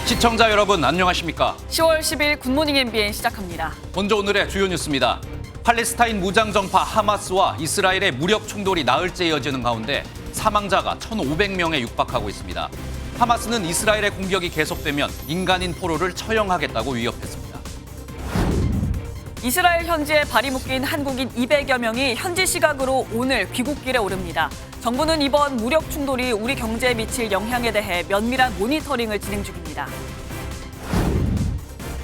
시청자 여러분 안녕하십니까? 10월 10일 굿모닝 MBN 시작합니다. 먼저 오늘의 주요 뉴스입니다. 팔레스타인 무장정파 하마스와 이스라엘의 무력 충돌이 나흘째 이어지는 가운데 사망자가 1,500명에 육박하고 있습니다. 하마스는 이스라엘의 공격이 계속되면 인간인 포로를 처형하겠다고 위협했습니다. 이스라엘 현지에 발이 묶인 한국인 200여 명이 현지 시각으로 오늘 귀국길에 오릅니다. 정부는 이번 무력 충돌이 우리 경제에 미칠 영향에 대해 면밀한 모니터링을 진행 중입니다.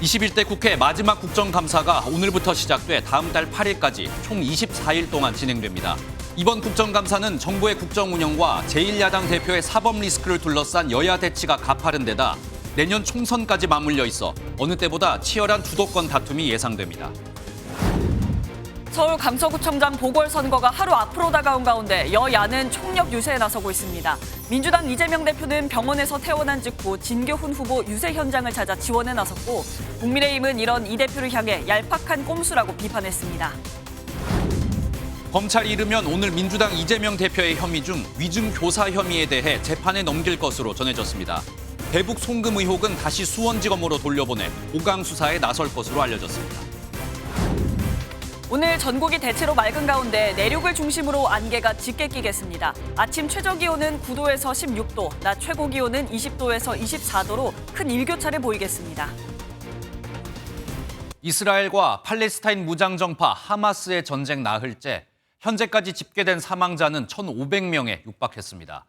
21대 국회 마지막 국정감사가 오늘부터 시작돼 다음 달 8일까지 총 24일 동안 진행됩니다. 이번 국정감사는 정부의 국정 운영과 제1야당 대표의 사법 리스크를 둘러싼 여야 대치가 가파른 데다 내년 총선까지 맞물려 있어 어느 때보다 치열한 주도권 다툼이 예상됩니다. 서울 강서구청장 보궐선거가 하루 앞으로 다가온 가운데 여야는 총력 유세에 나서고 있습니다. 민주당 이재명 대표는 병원에서 퇴원한 직후 진교훈 후보 유세 현장을 찾아 지원에 나섰고 국민의힘은 이런 이 대표를 향해 얄팍한 꼼수라고 비판했습니다. 검찰이 이르면 오늘 민주당 이재명 대표의 혐의 중 위증 교사 혐의에 대해 재판에 넘길 것으로 전해졌습니다. 대북 송금 의혹은 다시 수원지검으로 돌려보내 보강 수사에 나설 것으로 알려졌습니다. 오늘 전국이 대체로 맑은 가운데 내륙을 중심으로 안개가 짙게 끼겠습니다. 아침 최저기온은 9도에서 16도, 낮 최고기온은 20도에서 24도로 큰 일교차를 보이겠습니다. 이스라엘과 팔레스타인 무장정파 하마스의 전쟁 나흘째, 현재까지 집계된 사망자는 1,500명에 육박했습니다.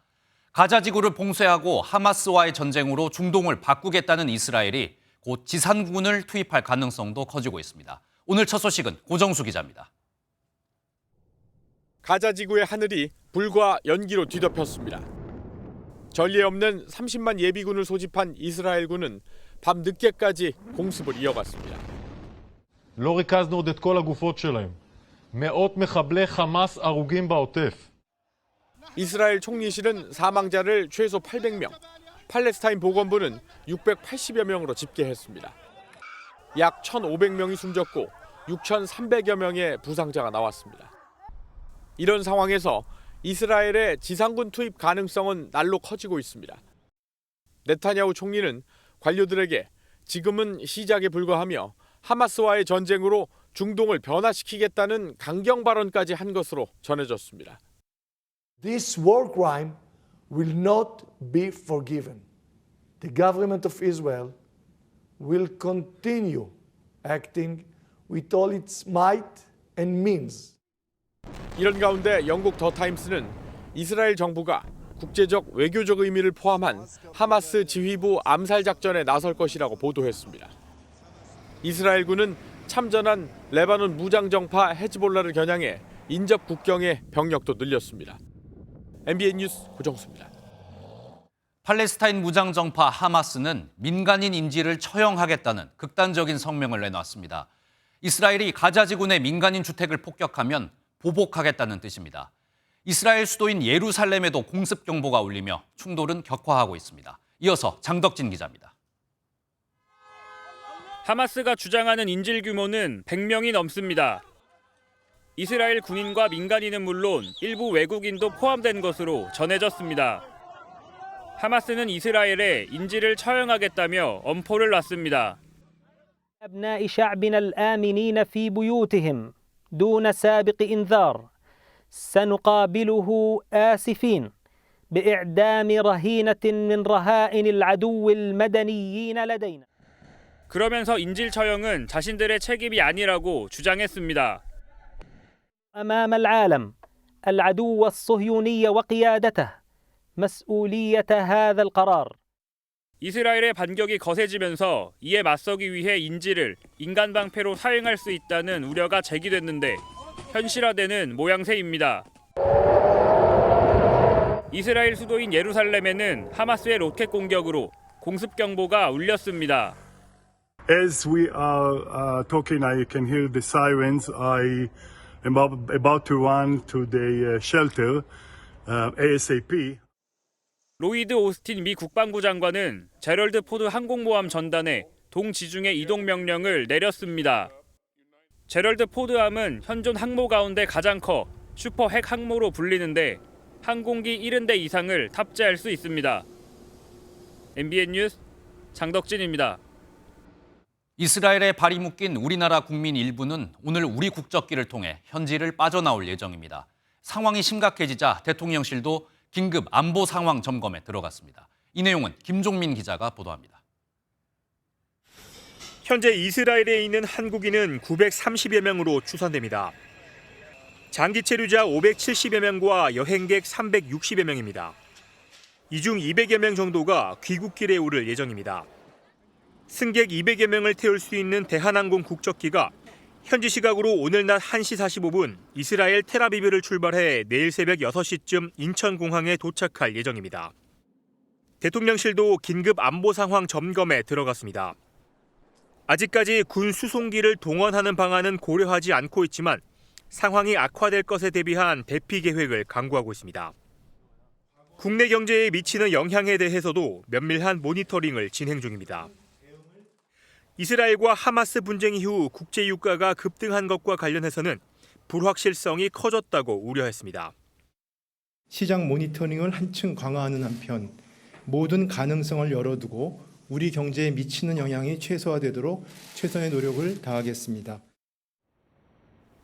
가자 지구를 봉쇄하고 하마스와의 전쟁으로 중동을 바꾸겠다는 이스라엘이 곧 지상군을 투입할 가능성도 커지고 있습니다. 오늘 첫 소식은 고정수 기자입니다. 가자 지구의 하늘이 불과 연기로 뒤덮였습니다. 전례 없는 30만 예비군을 소집한 이스라엘군은 밤 늦게까지 공습을 이어갔습니다. לא ריכזנו עוד את כל הגופות שלהם. מאות מחבלי חמאס הרוגים בעוטף. 이스라엘 총리실은 사망자를 최소 800명, 팔레스타인 보건부는 680여 명으로 집계했습니다. 약 1,500명이 숨졌고 6,300여 명의 부상자가 나왔습니다. 이런 상황에서 이스라엘의 지상군 투입 가능성은 날로 커지고 있습니다. 네타냐후 총리는 관료들에게 지금은 시작에 불과하며 하마스와의 전쟁으로 중동을 변화시키겠다는 강경 발언까지 한 것으로 전해졌습니다. This war crime will not be forgiven. The government of Israel will continue acting with all its might and means. 이런 가운데 영국 더 타임스는 이스라엘 정부가 국제적 외교적 의미를 포함한 하마스 지휘부 암살 작전에 나설 것이라고 보도했습니다. 이스라엘군은 참전한 레바논 무장정파 헤즈볼라를 겨냥해 인접 국경의 병력도 늘렸습니다. MBN 뉴스 고정수입니다. 팔레스타인 무장정파 하마스는 민간인 인질을 처형하겠다는 극단적인 성명을 내놨습니다. 이스라엘이 가자지구 내 민간인 주택을 폭격하면 보복하겠다는 뜻입니다. 이스라엘 수도인 예루살렘에도 공습 경보가 울리며 충돌은 격화하고 있습니다. 이어서 장덕진 기자입니다. 하마스가 주장하는 인질 규모는 100명이 넘습니다. 이스라엘 군인과 민간인은 물론 일부 외국인도 포함된 것으로 전해졌습니다. 하마스는 이스라엘에 인질을 처형하겠다며 엄포를 놨습니다. أبناء شعبنا الآمنين في بيوتهم دون سابق إنذار سنقابله آسفين بإعدام رهينة من رهائن العدو المدنيين لدينا. 그러면서 인질 처형은 자신들의 책임이 아니라고 주장했습니다. أمام العالم العدو الصهيوني وقيادته مسؤولية هذا القرار. 이스라엘의 반격이 거세지면서 이에 맞서기 위해 인질을 인간 방패로 사용할 수 있다는 우려가 제기됐는데 현실화되는 모양새입니다. 이스라엘 수도인 예루살렘에는 하마스의 로켓 공격으로 공습 경보가 울렸습니다. As we are talking, I can hear the sirens. I am about to run to the shelter ASAP. 로이드 오스틴 미 국방부 장관은 제럴드 포드 항공모함 전단에 동지중해 이동 명령을 내렸습니다. 제럴드 포드함은 현존 항모 가운데 가장 커 슈퍼 핵 항모로 불리는데 항공기 70대 이상을 탑재할 수 있습니다. MBN 뉴스 장덕진입니다. 이스라엘에 발이 묶인 우리나라 국민 일부는 오늘 우리 국적기를 통해 현지를 빠져나올 예정입니다. 상황이 심각해지자 대통령실도 긴급 안보 상황 점검에 들어갔습니다. 이 내용은 김종민 기자가 보도합니다. 현재 이스라엘에 있는 한국인은 930여 명으로 추산됩니다. 장기 체류자 570여 명과 여행객 360여 명입니다. 이 중 200여 명 정도가 귀국길에 오를 예정입니다. 승객 200여 명을 태울 수 있는 대한항공 국적기가 현지 시각으로 오늘 낮 1시 45분 이스라엘 텔아비브를 출발해 내일 새벽 6시쯤 인천공항에 도착할 예정입니다. 대통령실도 긴급 안보 상황 점검에 들어갔습니다. 아직까지 군 수송기를 동원하는 방안은 고려하지 않고 있지만 상황이 악화될 것에 대비한 대피 계획을 강구하고 있습니다. 국내 경제에 미치는 영향에 대해서도 면밀한 모니터링을 진행 중입니다. 이스라엘과 하마스 분쟁 이후 국제 유가가 급등한 것과 관련해서는 불확실성이 커졌다고 우려했습니다. 시장 모니터링을 한층 강화하는 한편 모든 가능성을 열어두고 우리 경제에 미치는 영향이 최소화되도록 최선의 노력을 다하겠습니다.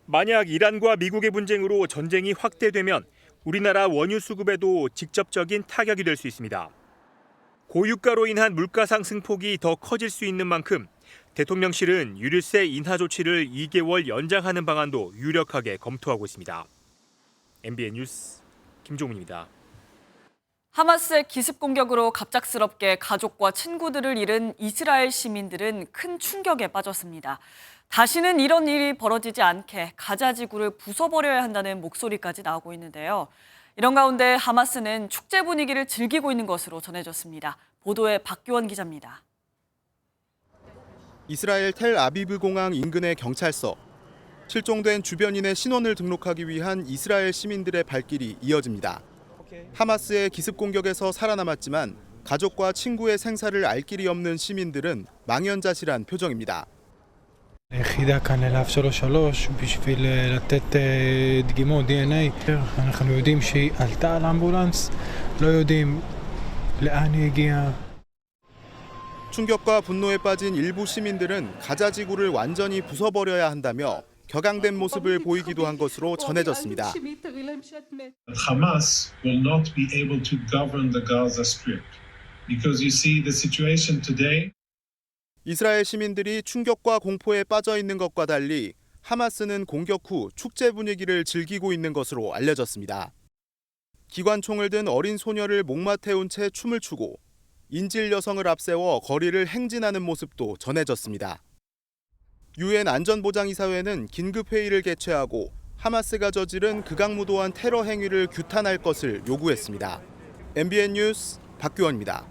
만약 이란과 미국의 분쟁으로 전쟁이 확대되면 우리나라 원유 수급에도 직접적인 타격이 될 수 있습니다. 고유가로 인한 물가 상승폭이 더 커질 수 있는 만큼 대통령실은 유류세 인하 조치를 2개월 연장하는 방안도 유력하게 검토하고 있습니다. MBN 뉴스 김종민입니다. 하마스의 기습 공격으로 갑작스럽게 가족과 친구들을 잃은 이스라엘 시민들은 큰 충격에 빠졌습니다. 다시는 이런 일이 벌어지지 않게 가자 지구를 부숴버려야 한다는 목소리까지 나오고 있는데요. 이런 가운데 하마스는 축제 분위기를 즐기고 있는 것으로 전해졌습니다. 보도에 박규원 기자입니다. 이스라엘 텔아비브 공항 인근의 경찰서. 실종된 주변인의 신원을 등록하기 위한 이스라엘 시민들의 발길이 이어집니다. 하마스의 기습 공격에서 살아남았지만 가족과 친구의 생사를 알 길이 없는 시민들은 망연자실한 표정입니다. היחידה כאן ללהב 33 בשביל לתת דגימות DNA. אנחנו יודעים שהיא עלתה על אמבולנס, לא יודעים לאן היא הגיעה. 충격과 분노에 빠진 일부 시민들은 가자 지구를 완전히 부숴버려야 한다며 격앙된 모습을 보이기도 한 것으로 전해졌습니다. Hamas will not be able to govern the Gaza Strip because you see the situation today. 이스라엘 시민들이 충격과 공포에 빠져 있는 것과 달리 하마스는 공격 후 축제 분위기를 즐기고 있는 것으로 알려졌습니다. 기관총을 든 어린 소녀를 목마 태운 채 춤을 추고 인질 여성을 앞세워 거리를 행진하는 모습도 전해졌습니다. 유엔 안전보장이사회는 긴급회의를 개최하고 하마스가 저지른 극악무도한 테러 행위를 규탄할 것을 요구했습니다. MBN 뉴스 박규원입니다.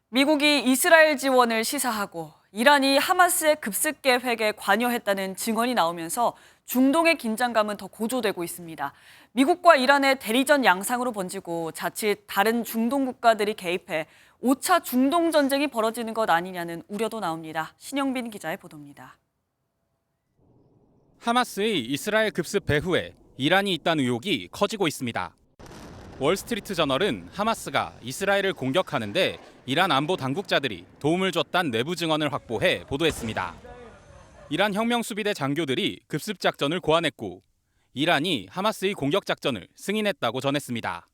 미국이 이스라엘 지원을 시사하고 이란이 하마스의 급습 계획에 관여했다는 증언이 나오면서 중동의 긴장감은 더 고조되고 있습니다. 미국과 이란의 대리전 양상으로 번지고 자칫 다른 중동 국가들이 개입해 5차 중동 전쟁이 벌어지는 것 아니냐는 우려도 나옵니다. 신영빈 기자의 보도입니다. 하마스의 이스라엘 급습 배후에 이란이 있다는 의혹이 커지고 있습니다. 월스트리트 저널은 하마스가 이스라엘을 공격하는데 이란 안보 당국자들이 도움을 줬다는 내부 증언을 확보해 보도했습니다. 이란 혁명수비대 장교들이 급습 작전을 고안했고 이란이 하마스의 공격 작전을 승인했다고 전했습니다.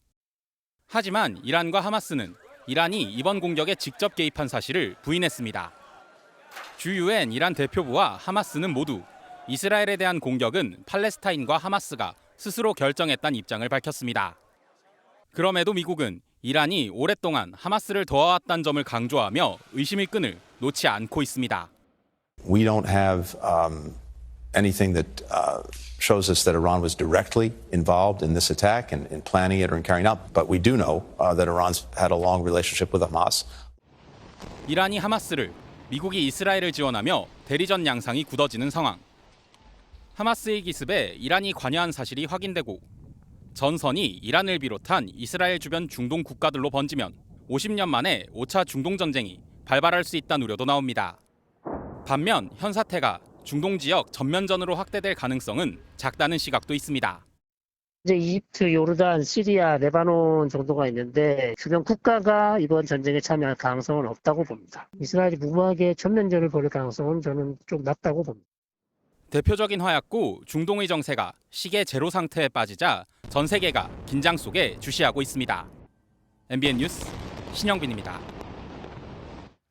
하지만 이란과 하마스는 이란이 이번 공격에 직접 개입한 사실을 부인했습니다. 주 유엔 이란 대표부와 하마스는 모두 이스라엘에 대한 공격은 팔레스타인과 하마스가 스스로 결정했다는 입장을 밝혔습니다. 그럼에도 미국은 이란이 오랫동안 하마스를 도와왔다는 점을 강조하며 의심의 끈을 놓지 않고 있습니다. We don't have anything that shows us that Iran was directly involved in this attack and in planning it or in carrying out, but we do know that Iran's had a long relationship with Hamas. 이란이 하마스를, 미국이 이스라엘을 지원하며 대리전 양상이 굳어지는 상황. 하마스의 기습에 이란이 관여한 사실이 확인되고 전선이 이란을 비롯한 이스라엘 주변 중동 국가들로 번지면 50년 만에 5차 중동 전쟁이 발발할 수 있다는 우려도 나옵니다. 반면 현 사태가 중동 지역 전면전으로 확대될 가능성은 작다는 시각도 있습니다. 이제 이집트, 요르단, 시리아, 레바논 정도가 있는데 주변 국가가 이번 전쟁에 참여할 가능성은 없다고 봅니다. 이스라엘이 무모하게 전면전을 벌일 가능성은 저는 좀 낮다고 봅니다. 대표적인 화약고 중동의 정세가 시계 제로 상태에 빠지자 전 세계가 긴장 속에 주시하고 있습니다. MBN 뉴스 신영빈입니다.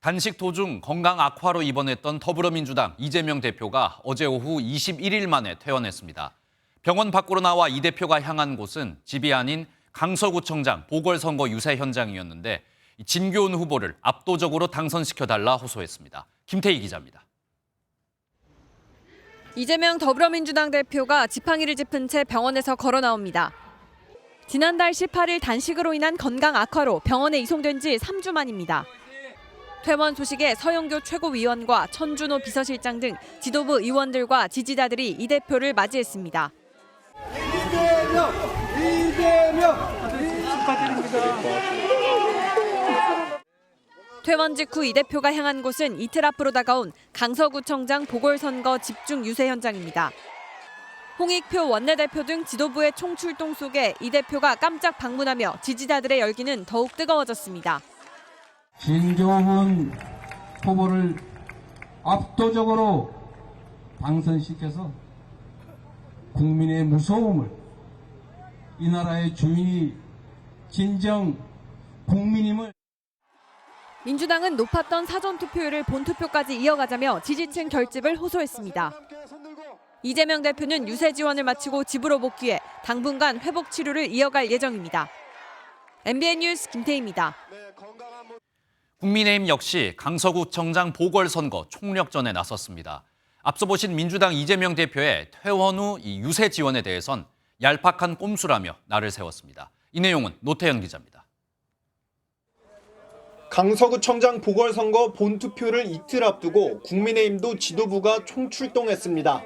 단식 도중 건강 악화로 입원했던 더불어민주당 이재명 대표가 어제 오후 21일 만에 퇴원했습니다. 병원 밖으로 나와 이 대표가 향한 곳은 집이 아닌 강서구청장 보궐선거 유세 현장이었는데 진교훈 후보를 압도적으로 당선시켜달라 호소했습니다. 김태희 기자입니다. 이재명 더불어민주당 대표가 지팡이를 짚은 채 병원에서 걸어 나옵니다. 지난달 18일 단식으로 인한 건강 악화로 병원에 이송된 지 3주 만입니다. 퇴원 소식에 서영교 최고위원과 천준호 비서실장 등 지도부 의원들과 지지자들이 이 대표를 맞이했습니다. 이재명 축하드립니다. 퇴원 직후 이 대표가 향한 곳은 이틀 앞으로 다가온 강서구청장 보궐선거 집중 유세 현장입니다. 홍익표 원내대표 등 지도부의 총출동 속에 이 대표가 깜짝 방문하며 지지자들의 열기는 더욱 뜨거워졌습니다. 진교훈 후보를 압도적으로 당선시켜서 국민의 무서움을, 이 나라의 주인이 진정 국민임을. 민주당은 높았던 사전투표율을 본투표까지 이어가자며 지지층 결집을 호소했습니다. 이재명 대표는 유세 지원을 마치고 집으로 복귀해 당분간 회복 치료를 이어갈 예정입니다. MBN 뉴스 김태희입니다. 국민의힘 역시 강서구청장 보궐선거 총력전에 나섰습니다. 앞서 보신 민주당 이재명 대표의 퇴원 후 이 유세 지원에 대해선 얄팍한 꼼수라며 날을 세웠습니다. 이 내용은 노태현 기자입니다. 강서구청장 보궐선거 본투표를 이틀 앞두고 국민의힘도 지도부가 총출동했습니다.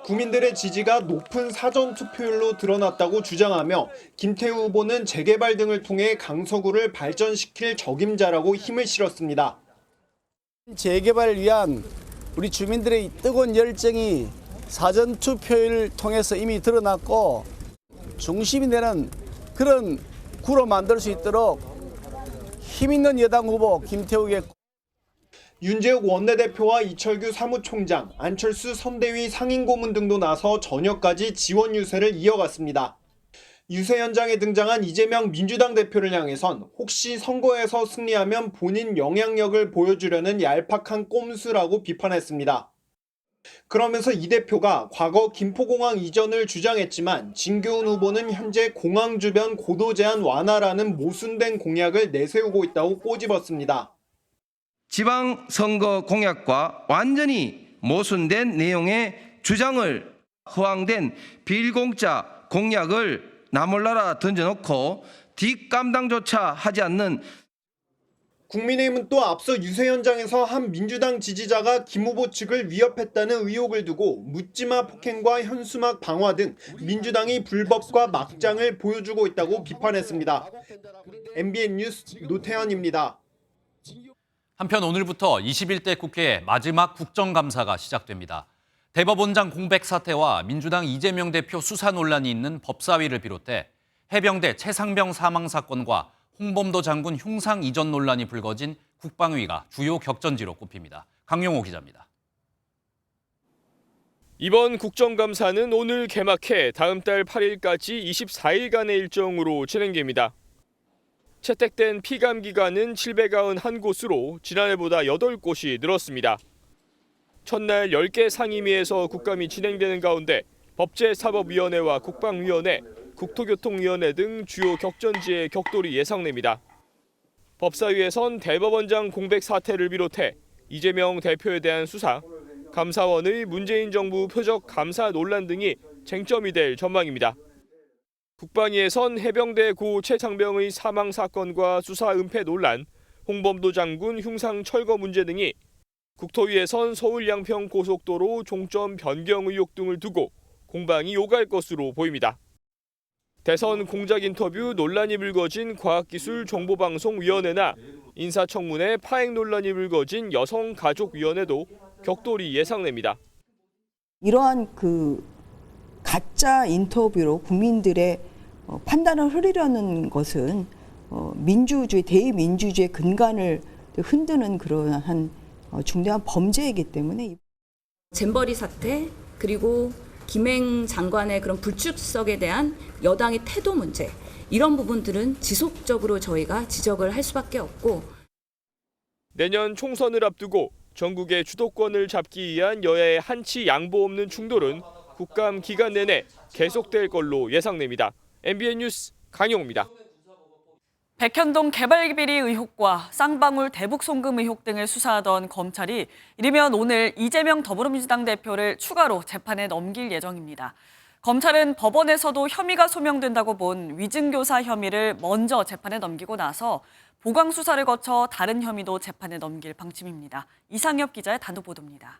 국민들의 지지가 높은 사전투표율로 드러났다고 주장하며 김태우 후보는 재개발 등을 통해 강서구를 발전시킬 적임자라고 힘을 실었습니다. 재개발을 위한 우리 주민들의 뜨거운 열정이 사전투표를 통해서 이미 드러났고 중심이 되는 그런 구로 만들 수 있도록 힘있는 여당 후보 김태우에게 윤재욱 원내대표와 이철규 사무총장, 안철수 선대위 상임고문 등도 나서 저녁까지 지원 유세를 이어갔습니다. 유세 현장에 등장한 이재명 민주당 대표를 향해선 혹시 선거에서 승리하면 본인 영향력을 보여주려는 얄팍한 꼼수라고 비판했습니다. 그러면서 이 대표가 과거 김포공항 이전을 주장했지만 진교훈 후보는 현재 공항 주변 고도 제한 완화라는 모순된 공약을 내세우고 있다고 꼬집었습니다. 지방선거 공약과 완전히 모순된 내용의 주장을 허황된 빌공짜 공약을 나몰라라 던져놓고 뒷감당조차 하지 않는. 국민의힘은 또 앞서 유세 현장에서 한 민주당 지지자가 김 후보 측을 위협했다는 의혹을 두고 묻지마 폭행과 현수막 방화 등 민주당이 불법과 막장을 보여주고 있다고 비판했습니다. MBN 뉴스 노태현입니다. 한편 오늘부터 21대 국회의 마지막 국정감사가 시작됩니다. 대법원장 공백 사태와 민주당 이재명 대표 수사 논란이 있는 법사위를 비롯해 해병대 최상병 사망 사건과 홍범도 장군 흉상 이전 논란이 불거진 국방위가 주요 격전지로 꼽힙니다. 강용호 기자입니다. 이번 국정감사는 오늘 개막해 다음 달 8일까지 24일간의 일정으로 진행됩니다. 채택된 피감 기관은 791곳으로 지난해보다 8곳이 늘었습니다. 첫날 10개 상임위에서 국감이 진행되는 가운데 법제사법위원회와 국방위원회, 국토교통위원회 등 주요 격전지의 격돌이 예상됩니다. 법사위에선 대법원장 공백 사태를 비롯해 이재명 대표에 대한 수사, 감사원의 문재인 정부 표적 감사 논란 등이 쟁점이 될 전망입니다. 국방위에선 해병대 고 최상병의 사망 사건과 수사 은폐 논란, 홍범도 장군 흉상 철거 문제 등이, 국토위에선 서울 양평 고속도로 종점 변경 의혹 등을 두고 공방이 오갈 것으로 보입니다. 대선 공작 인터뷰 논란이 불거진 과학기술정보방송위원회나 인사청문회 파행 논란이 불거진 여성가족위원회도 격돌이 예상됩니다. 이러한 가짜 인터뷰로 국민들의 판단을 흐리려는 것은 민주주의, 대의민주주의의 근간을 흔드는 그러한 중대한 범죄이기 때문에 잼버리 사태 그리고 김행 장관의 그런 불출석에 대한 여당의 태도 문제 이런 부분들은 지속적으로 저희가 지적을 할 수밖에 없고 내년 총선을 앞두고 전국의 주도권을 잡기 위한 여야의 한치 양보 없는 충돌은 국감 기간 내내 계속될 걸로 예상됩니다. MBN 뉴스 강영우입니다. 백현동 개발비리 의혹과 쌍방울 대북 송금 의혹 등을 수사하던 검찰이 이르면 오늘 이재명 더불어민주당 대표를 추가로 재판에 넘길 예정입니다. 검찰은 법원에서도 혐의가 소명된다고 본 위증교사 혐의를 먼저 재판에 넘기고 나서 보강 수사를 거쳐 다른 혐의도 재판에 넘길 방침입니다. 이상엽 기자의 단독 보도입니다.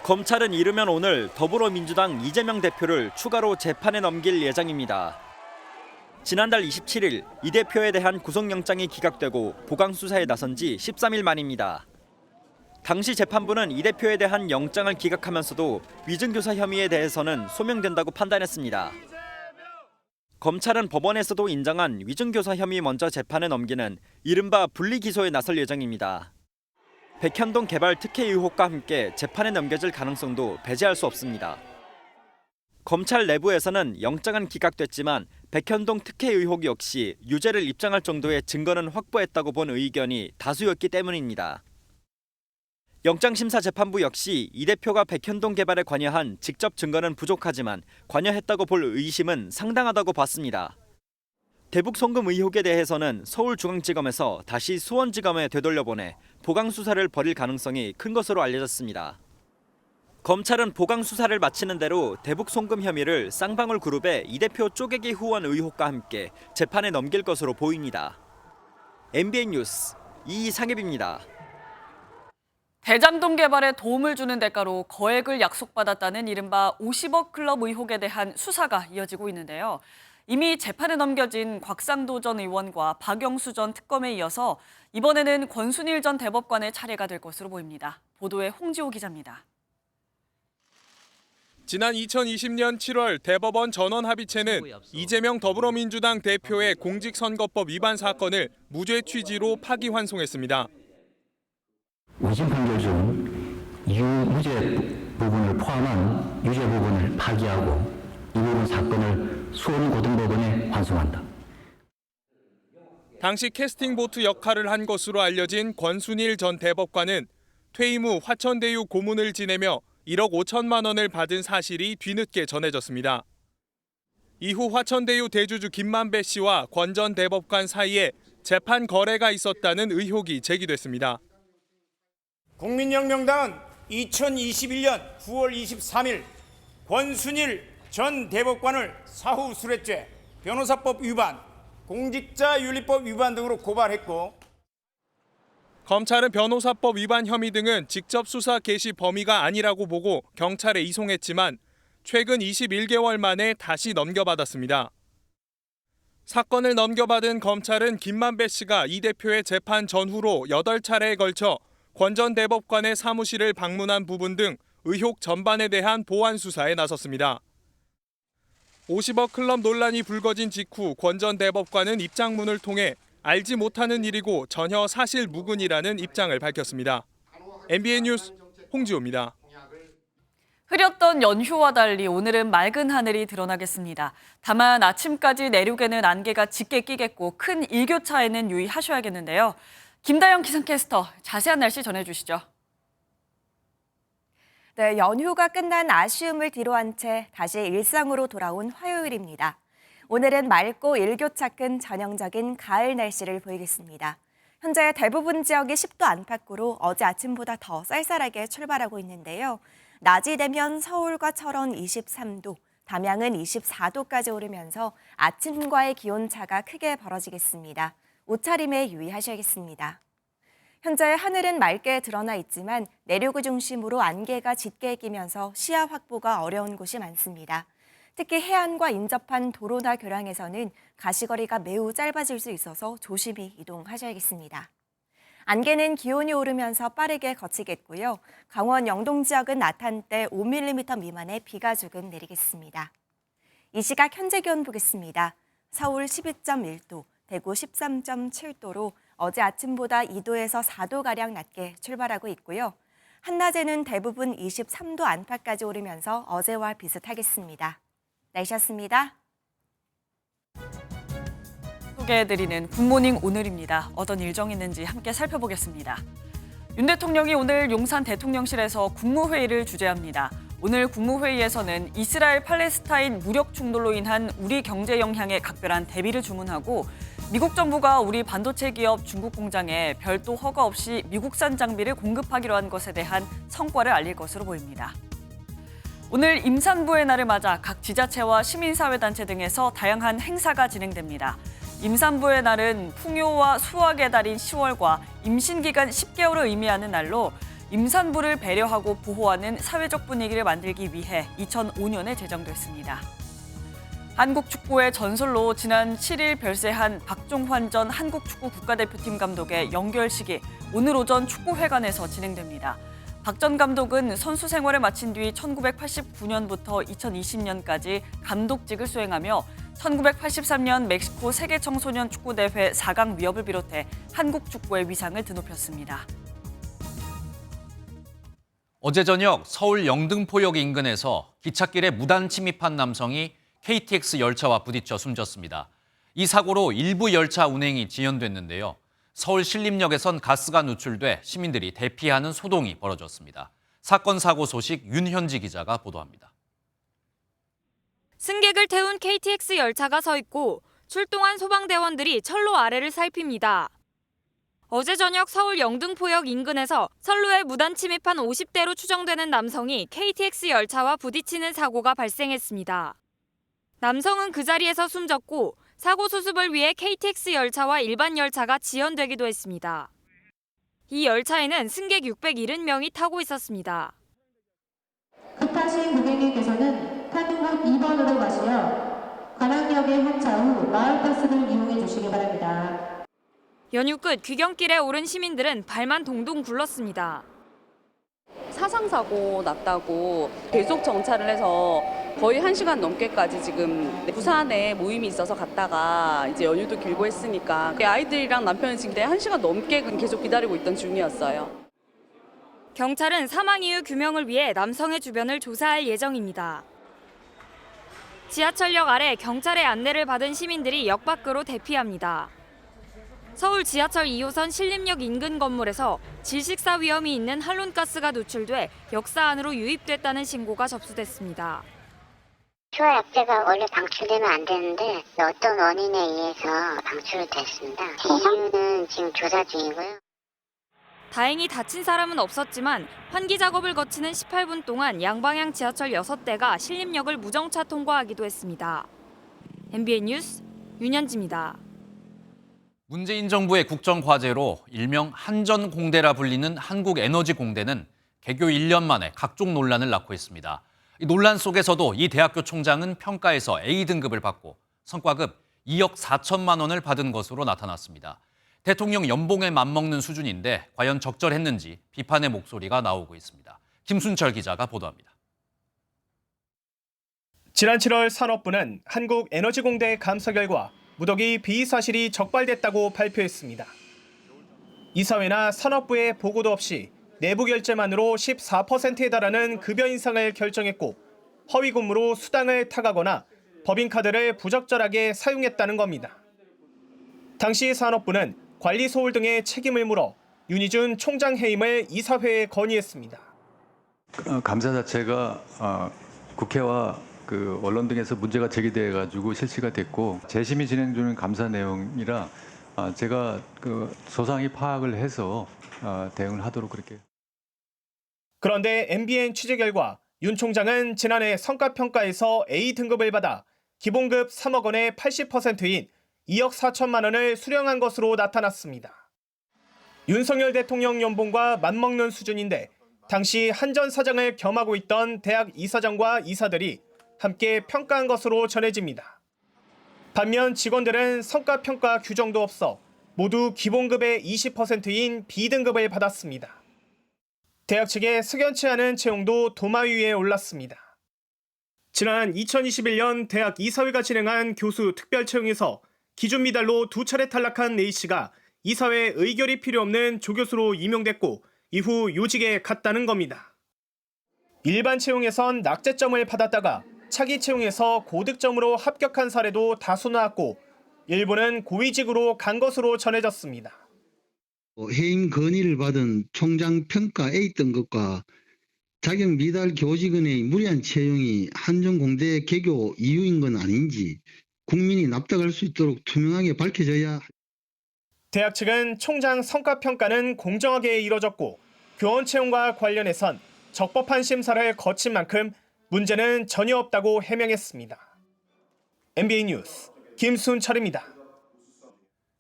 검찰은 이르면 오늘 더불어민주당 이재명 대표를 추가로 재판에 넘길 예정입니다. 지난달 27일 이 대표에 대한 구속영장이 기각되고 보강 수사에 나선 지 13일 만입니다. 당시 재판부는 이 대표에 대한 영장을 기각하면서도 위증교사 혐의에 대해서는 소명된다고 판단했습니다. 검찰은 법원에서도 인정한 위증교사 혐의 먼저 재판에 넘기는 이른바 분리기소에 나설 예정입니다. 백현동 개발 특혜 의혹과 함께 재판에 넘겨질 가능성도 배제할 수 없습니다. 검찰 내부에서는 영장은 기각됐지만 백현동 특혜 의혹 역시 유죄를 입증할 정도의 증거는 확보했다고 본 의견이 다수였기 때문입니다. 영장심사재판부 역시 이 대표가 백현동 개발에 관여한 직접 증거는 부족하지만 관여했다고 볼 의심은 상당하다고 봤습니다. 대북 송금 의혹에 대해서는 서울중앙지검에서 다시 수원지검에 되돌려보내 보강 수사를 벌일 가능성이 큰 것으로 알려졌습니다. 검찰은 보강 수사를 마치는 대로 대북 송금 혐의를 쌍방울 그룹의 이 대표 쪼개기 후원 의혹과 함께 재판에 넘길 것으로 보입니다. MBN 뉴스 이상엽입니다. 대장동 개발에 도움을 주는 대가로 거액을 약속받았다는 이른바 50억 클럽 의혹에 대한 수사가 이어지고 있는데요. 이미 재판에 넘겨진 곽상도 전 의원과 박영수 전 특검에 이어서 이번에는 권순일 전 대법관의 차례가 될 것으로 보입니다. 보도에 홍지호 기자입니다. 지난 2020년 7월 대법원 전원합의체는 이재명 더불어민주당 대표의 공직선거법 위반 사건을 무죄 취지로 파기환송했습니다. 5심 판결 중 유무죄 부분을 포함한 유죄 부분을 파기하고 이 부분 사건을 수원고등법원에 환송한다. 당시 캐스팅보트 역할을 한 것으로 알려진 권순일 전 대법관은 퇴임 후 화천대유 고문을 지내며 1억 5천만 원을 받은 사실이 뒤늦게 전해졌습니다. 이후 화천대유 대주주 김만배 씨와 권 전 대법관 사이에 재판 거래가 있었다는 의혹이 제기됐습니다. 국민혁명당은 2021년 9월 23일 권순일 전 대법관을 사후 술해죄, 변호사법 위반, 공직자윤리법 위반 등으로 고발했고 검찰은 변호사법 위반 혐의 등은 직접 수사 개시 범위가 아니라고 보고 경찰에 이송했지만 최근 21개월 만에 다시 넘겨받았습니다. 사건을 넘겨받은 검찰은 김만배 씨가 이 대표의 재판 전후로 8차례에 걸쳐 권 전 대법관의 사무실을 방문한 부분 등 의혹 전반에 대한 보완 수사에 나섰습니다. 50억 클럽 논란이 불거진 직후 권 전 대법관은 입장문을 통해 알지 못하는 일이고 전혀 사실 무근이라는 입장을 밝혔습니다. MBN 뉴스 홍지호입니다. 흐렸던 연휴와 달리 오늘은 맑은 하늘이 드러나겠습니다. 다만 아침까지 내륙에는 안개가 짙게 끼겠고 큰 일교차에는 유의하셔야겠는데요. 김다영 기상캐스터 자세한 날씨 전해주시죠. 네, 연휴가 끝난 아쉬움을 뒤로한 채 다시 일상으로 돌아온 화요일입니다. 오늘은 맑고 일교차 큰 전형적인 가을 날씨를 보이겠습니다. 현재 대부분 지역이 10도 안팎으로 어제 아침보다 더 쌀쌀하게 출발하고 있는데요. 낮이 되면 서울과 철원 23도, 담양은 24도까지 오르면서 아침과의 기온차가 크게 벌어지겠습니다. 옷차림에 유의하셔야겠습니다. 현재 하늘은 맑게 드러나 있지만 내륙을 중심으로 안개가 짙게 끼면서 시야 확보가 어려운 곳이 많습니다. 특히 해안과 인접한 도로나 교량에서는 가시거리가 매우 짧아질 수 있어서 조심히 이동하셔야겠습니다. 안개는 기온이 오르면서 빠르게 걷히겠고요. 강원 영동 지역은 낮 한때 5mm 미만의 비가 조금 내리겠습니다. 이 시각 현재 기온 보겠습니다. 서울 12.1도, 대구 13.7도로 어제 아침보다 2도에서 4도가량 낮게 출발하고 있고요. 한낮에는 대부분 23도 안팎까지 오르면서 어제와 비슷하겠습니다. 날씨였습니다. 소개해드리는 굿모닝 오늘입니다. 어떤 일정이 있는지 함께 살펴보겠습니다. 윤 대통령이 오늘 용산 대통령실에서 국무회의를 주재합니다. 오늘 국무회의에서는 이스라엘 팔레스타인 무력 충돌로 인한 우리 경제 영향에 각별한 대비를 주문하고 미국 정부가 우리 반도체 기업 중국 공장에 별도 허가 없이 미국산 장비를 공급하기로 한 것에 대한 성과를 알릴 것으로 보입니다. 오늘 임산부의 날을 맞아 각 지자체와 시민사회단체 등에서 다양한 행사가 진행됩니다. 임산부의 날은 풍요와 수확의 달인 10월과 임신기간 10개월을 의미하는 날로 임산부를 배려하고 보호하는 사회적 분위기를 만들기 위해 2005년에 제정됐습니다. 한국 축구의 전설로 지난 7일 별세한 박종환 전 한국축구 국가대표팀 감독의 연결식이 오늘 오전 축구회관에서 진행됩니다. 박 전 감독은 선수 생활을 마친 뒤 1989년부터 2020년까지 감독직을 수행하며 1983년 멕시코 세계청소년 축구대회 4강 위협을 비롯해 한국 축구의 위상을 드높였습니다. 어제 저녁 서울 영등포역 인근에서 기찻길에 무단 침입한 남성이 KTX 열차와 부딪혀 숨졌습니다. 이 사고로 일부 열차 운행이 지연됐는데요. 서울 신림역에선 가스가 누출돼 시민들이 대피하는 소동이 벌어졌습니다. 사건 사고 소식 윤현지 기자가 보도합니다. 승객을 태운 KTX 열차가 서 있고 출동한 소방대원들이 철로 아래를 살핍니다. 어제 저녁 서울 영등포역 인근에서 선로에 무단 침입한 50대로 추정되는 남성이 KTX 열차와 부딪히는 사고가 발생했습니다. 남성은 그 자리에서 숨졌고 사고 수습을 위해 KTX 열차와 일반 열차가 지연되기도 했습니다. 이 열차에는 승객 670명이 타고 있었습니다. 급하신 고객님께서는 타등급 2번으로 가시며 관악역에 한차 후 마을버스를 이용해 주시기 바랍니다. 연휴 끝 귀경길에 오른 시민들은 발만 동동 굴렀습니다. 사상사고 났다고 계속 정차를 해서 거의 1시간 넘게까지 지금 부산에 모임이 있어서 갔다가 이제 연휴도 길고 했으니까 아이들이랑 남편은 지금 1시간 넘게 계속 기다리고 있던 중이었어요. 경찰은 사망 이유 규명을 위해 남성의 주변을 조사할 예정입니다. 지하철역 아래 경찰의 안내를 받은 시민들이 역 밖으로 대피합니다. 서울 지하철 2호선 신림역 인근 건물에서 질식사 위험이 있는 할론가스가 누출돼 역사 안으로 유입됐다는 신고가 접수됐습니다. 휴화약재가 원래 방출되면 안 되는데 어떤 원인에 의해서 방출됐습니다. 이유는 지금 조사 중이고요. 다행히 다친 사람은 없었지만 환기 작업을 거치는 18분 동안 양방향 지하철 6대가 신림역을 무정차 통과하기도 했습니다. MBN 뉴스 윤현지입니다. 문재인 정부의 국정과제로 일명 한전공대라 불리는 한국에너지공대는 개교 1년 만에 각종 논란을 낳고 있습니다. 이 논란 속에서도 이 대학교 총장은 평가에서 A등급을 받고 성과급 2억 4천만 원을 받은 것으로 나타났습니다. 대통령 연봉에 맞먹는 수준인데 과연 적절했는지 비판의 목소리가 나오고 있습니다. 김순철 기자가 보도합니다. 지난 7월 산업부는 한국에너지공대 감사 결과 무더기 비위 사실이 적발됐다고 발표했습니다. 이사회나 산업부의 보고도 없이 내부 결재만으로 14%에 달하는 급여 인상을 결정했고 허위 근무로 수당을 타가거나 법인카드를 부적절하게 사용했다는 겁니다. 당시 산업부는 관리 소홀 등의 책임을 물어 윤희준 총장 해임을 이사회에 건의했습니다. 감사 자체가 국회와 언론 등에서 문제가 제기돼 가지고 실시가 됐고 재심이 진행 중인 감사 내용이라 제가 소상히 파악을 해서 대응을 하도록 그렇게. 그런데 MBN 취재 결과 윤 총장은 지난해 성과평가에서 A등급을 받아 기본급 3억 원의 80%인 2억 4천만 원을 수령한 것으로 나타났습니다. 윤석열 대통령 연봉과 맞먹는 수준인데 당시 한전 사장을 겸하고 있던 대학 이사장과 이사들이 함께 평가한 것으로 전해집니다. 반면 직원들은 성과평가 규정도 없어 모두 기본급의 20%인 B등급을 받았습니다. 대학 측의 석연치 않은 채용도 도마 위에 올랐습니다. 지난 2021년 대학 이사회가 진행한 교수 특별 채용에서 기준 미달로 2차례 탈락한 A씨가 이사회 의결이 필요 없는 조교수로 임용됐고 이후 요직에 갔다는 겁니다. 일반 채용에선 낙제점을 받았다가 차기 채용에서 고득점으로 합격한 사례도 다수 나왔고 일부는 고위직으로 간 것으로 전해졌습니다. 해임 건의를 받은 총장 평가 A등급과 자격 미달 교직원의 무리한 채용이 한전공대 개교 이유인 건 아닌지 국민이 납득할 수 있도록 투명하게 밝혀져야. 대학 측은 총장 성과평가는 공정하게 이뤄졌고 교원 채용과 관련해선 적법한 심사를 거친 만큼 문제는 전혀 없다고 해명했습니다. MBN 뉴스 김순철입니다.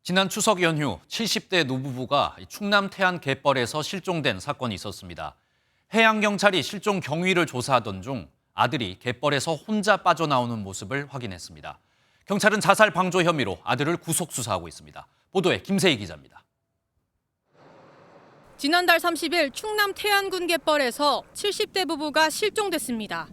지난 추석 연휴 70대 노부부가 충남 태안 갯벌에서 실종된 사건이 있었습니다. 해양경찰이 실종 경위를 조사하던 중 아들이 갯벌에서 혼자 빠져나오는 모습을 확인했습니다. 경찰은 자살 방조 혐의로 아들을 구속 수사하고 있습니다. 보도에 김세희 기자입니다. 지난달 30일 충남 태안군 갯벌에서 70대 부부가 실종됐습니다.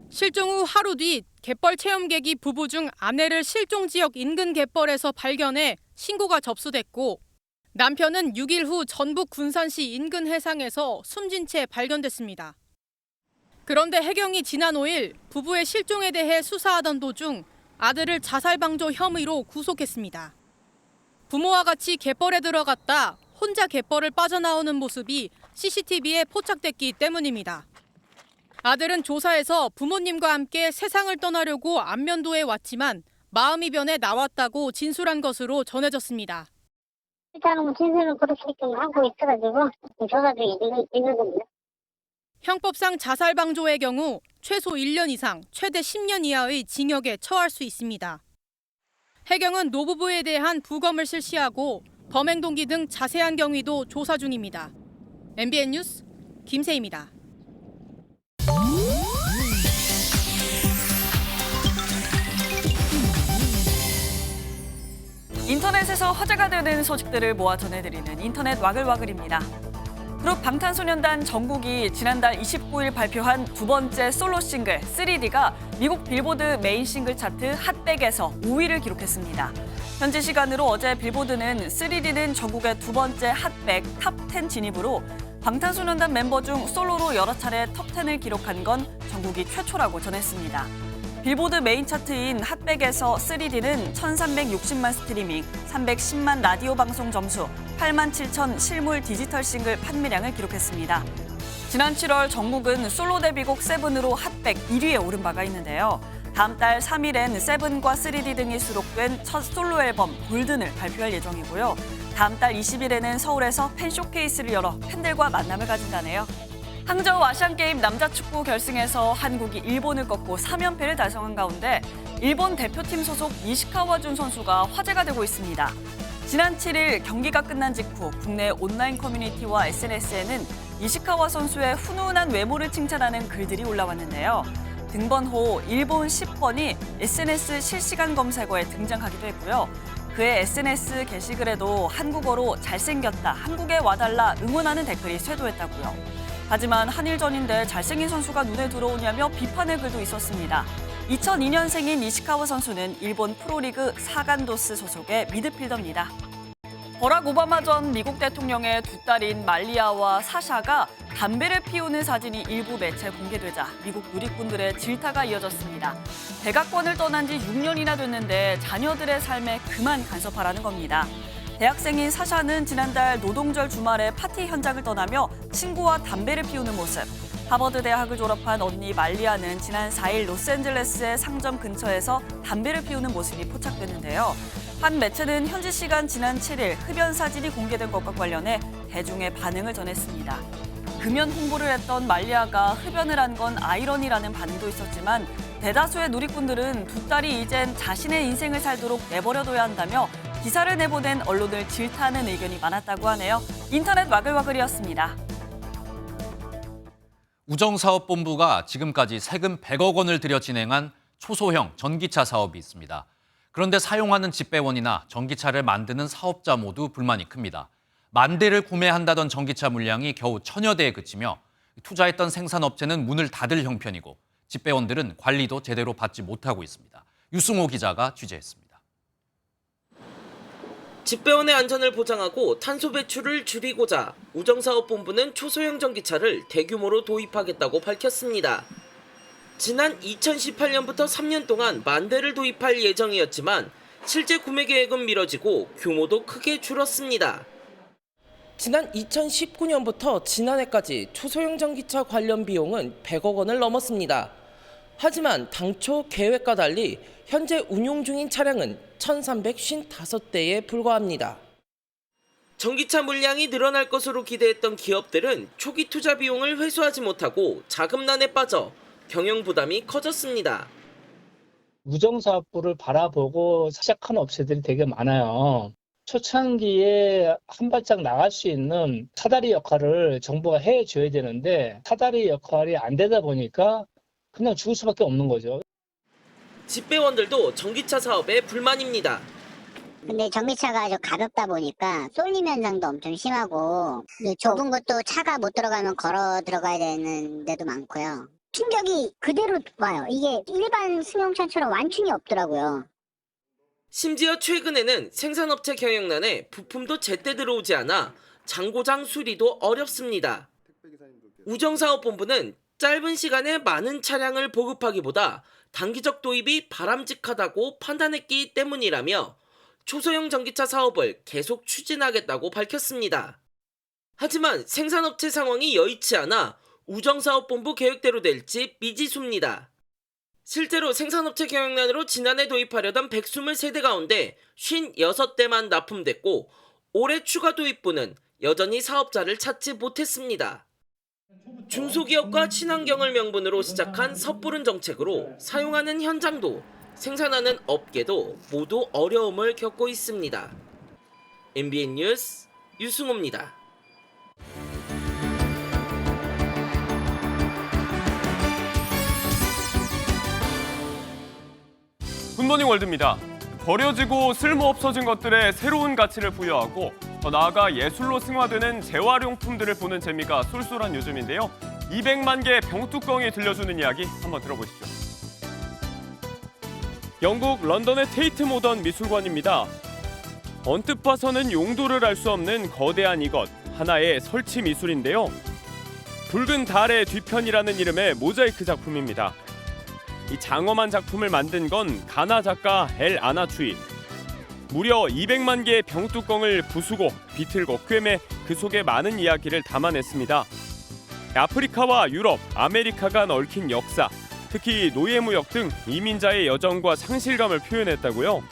실종 후 하루 뒤 갯벌 체험객이 부부 중 아내를 실종 지역 인근 갯벌에서 발견해 신고가 접수됐고 남편은 6일 후 전북 군산시 인근 해상에서 숨진 채 발견됐습니다. 그런데 해경이 지난 5일 부부의 실종에 대해 수사하던 도중 아들을 자살 방조 혐의로 구속했습니다. 부모와 같이 갯벌에 들어갔다 혼자 갯벌을 빠져나오는 모습이 CCTV에 포착됐기 때문입니다. 아들은 조사에서 부모님과 함께 세상을 떠나려고 안면도에 왔지만 마음이 변해 나왔다고 진술한 것으로 전해졌습니다. 일단은 진술은 그렇게 하고 있어가지고 조사도 있는 겁니다. 형법상 자살 방조의 경우 최소 1년 이상, 최대 10년 이하의 징역에 처할 수 있습니다. 해경은 노부부에 대한 부검을 실시하고 범행 동기 등 자세한 경위도 조사 중입니다. MBN 뉴스 김세희입니다. 인터넷에서 화제가 되는 소식들을 모아 전해드리는 인터넷 와글와글입니다. 그룹 방탄소년단 정국이 지난달 29일 발표한 두 번째 솔로 싱글 3D가 미국 빌보드 메인 싱글 차트 핫백에서 5위를 기록했습니다. 현지 시간으로 어제 빌보드는 3D는 정국의 두 번째 핫백 탑10 진입으로 방탄소년단 멤버 중 솔로로 여러 차례 톱10을 기록한 건 정국이 최초라고 전했습니다. 빌보드 메인 차트인 핫백에서 3D는 1,360만 스트리밍, 310만 라디오 방송 점수, 8만 7천 실물 디지털 싱글 판매량을 기록했습니다. 지난 7월 정국은 솔로 데뷔곡 세븐으로 핫백 1위에 오른 바가 있는데요. 다음 달 3일엔 세븐과 3D 등이 수록된 첫 솔로 앨범 골든을 발표할 예정이고요. 다음 달 20일에는 서울에서 팬 쇼케이스를 열어 팬들과 만남을 가진다네요. 항저우 아시안게임 남자축구 결승에서 한국이 일본을 꺾고 3연패를 달성한 가운데 일본 대표팀 소속 니시카와 준 선수가 화제가 되고 있습니다. 지난 7일 경기가 끝난 직후 국내 온라인 커뮤니티와 SNS에는 니시카와 선수의 훈훈한 외모를 칭찬하는 글들이 올라왔는데요. 등번호 일본 10번이 SNS 실시간 검색어에 등장하기도 했고요. 그의 SNS 게시글에도 한국어로 잘생겼다, 한국에 와달라 응원하는 댓글이 쇄도했다고요. 하지만 한일전인데 잘생긴 선수가 눈에 들어오냐며 비판의 글도 있었습니다. 2002년생인 이시카와 선수는 일본 프로리그 사간도스 소속의 미드필더입니다. 버락 오바마 전 미국 대통령의 두 딸인 말리아와 사샤가 담배를 피우는 사진이 일부 매체에 공개되자 미국 누리꾼들의 질타가 이어졌습니다. 백악관을 떠난 지 6년이나 됐는데 자녀들의 삶에 그만 간섭하라는 겁니다. 대학생인 사샤는 지난달 노동절 주말에 파티 현장을 떠나며 친구와 담배를 피우는 모습. 하버드 대학을 졸업한 언니 말리아는 지난 4일 로스앤젤레스의 상점 근처에서 담배를 피우는 모습이 포착됐는데요. 한 매체는 현지 시간 지난 7일 흡연 사진이 공개된 것과 관련해 대중의 반응을 전했습니다. 금연 홍보를 했던 말리아가 흡연을 한 건 아이러니라는 반응도 있었지만 대다수의 누리꾼들은 두 딸이 이젠 자신의 인생을 살도록 내버려둬야 한다며 기사를 내보낸 언론을 질타하는 의견이 많았다고 하네요. 인터넷 와글와글이었습니다. 우정사업본부가 지금까지 세금 100억 원을 들여 진행한 초소형 전기차 사업이 있습니다. 그런데 사용하는 집배원이나 전기차를 만드는 사업자 모두 불만이 큽니다. 만 대를 구매한다던 전기차 물량이 겨우 1000여 대에 그치며 투자했던 생산업체는 문을 닫을 형편이고 집배원들은 관리도 제대로 받지 못하고 있습니다. 유승호 기자가 취재했습니다. 집배원의 안전을 보장하고 탄소 배출을 줄이고자 우정사업본부는 초소형 전기차를 대규모로 도입하겠다고 밝혔습니다. 지난 2018년부터 3년 동안 1만 대를 도입할 예정이었지만 실제 구매 계획은 미뤄지고 규모도 크게 줄었습니다. 지난 2019년부터 지난해까지 초소형 전기차 관련 비용은 100억 원을 넘었습니다. 하지만 당초 계획과 달리 현재 운용 중인 차량은 1,355대에 불과합니다. 전기차 물량이 늘어날 것으로 기대했던 기업들은 초기 투자 비용을 회수하지 못하고 자금난에 빠져 경영 부담이 커졌습니다. 우정사업부를 바라보고 시작한 업체들이 되게 많아요. 초창기에 한 발짝 나갈 수 있는 사다리 역할을 정부가 해줘야 되는데 사다리 역할이 안 되다 보니까 그냥 죽을 수밖에 없는 거죠. 집배원들도 전기차 사업에 불만입니다. 근데 전기차가 아주 가볍다 보니까 쏠림 현상도 엄청 심하고 좁은 것도 차가 못 들어가면 걸어 들어가야 되는 데도 많고요. 충격이 그대로 와요. 이게 일반 승용차처럼 완충이 없더라고요. 심지어 최근에는 생산업체 경영난에 부품도 제때 들어오지 않아 장고장 수리도 어렵습니다. 우정사업본부는 짧은 시간에 많은 차량을 보급하기보다 단기적 도입이 바람직하다고 판단했기 때문이라며 초소형 전기차 사업을 계속 추진하겠다고 밝혔습니다. 하지만 생산업체 상황이 여의치 않아 우정사업본부 계획대로 될지 미지수입니다. 실제로 생산업체 경영난으로 지난해 도입하려던 123대 가운데 56대만 납품됐고 올해 추가 도입부는 여전히 사업자를 찾지 못했습니다. 중소기업과 친환경을 명분으로 시작한 섣부른 정책으로 사용하는 현장도 생산하는 업계도 모두 어려움을 겪고 있습니다. MBN 뉴스 유승호입니다. 굿모닝 월드입니다. 버려지고 쓸모 없어진 것들에 새로운 가치를 부여하고 더 나아가 예술로 승화되는 재활용품들을 보는 재미가 쏠쏠한 요즘인데요. 200만 개의 병뚜껑이 들려주는 이야기 한번 들어보시죠. 영국 런던의 테이트 모던 미술관입니다. 언뜻 봐서는 용도를 알 수 없는 거대한 이것, 하나의 설치 미술인데요. 붉은 달의 뒤편이라는 이름의 모자이크 작품입니다. 이 장엄한 작품을 만든 건 가나 작가 엘 아나추이. 무려 200만 개의 병뚜껑을 부수고 비틀고 꿰매 그 속에 많은 이야기를 담아냈습니다. 아프리카와 유럽, 아메리카가 얽힌 역사, 특히 노예무역 등 이민자의 여정과 상실감을 표현했다고요.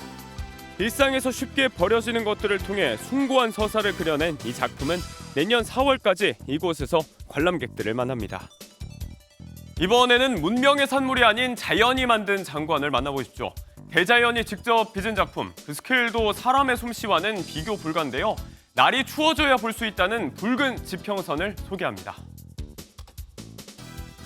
일상에서 쉽게 버려지는 것들을 통해 숭고한 서사를 그려낸 이 작품은 내년 4월까지 이곳에서 관람객들을 만납니다. 이번에는 문명의 산물이 아닌 자연이 만든 장관을 만나보십시오. 대자연이 직접 빚은 작품, 그 스케일도 사람의 솜씨와는 비교 불가인데요. 날이 추워져야 볼 수 있다는 붉은 지평선을 소개합니다.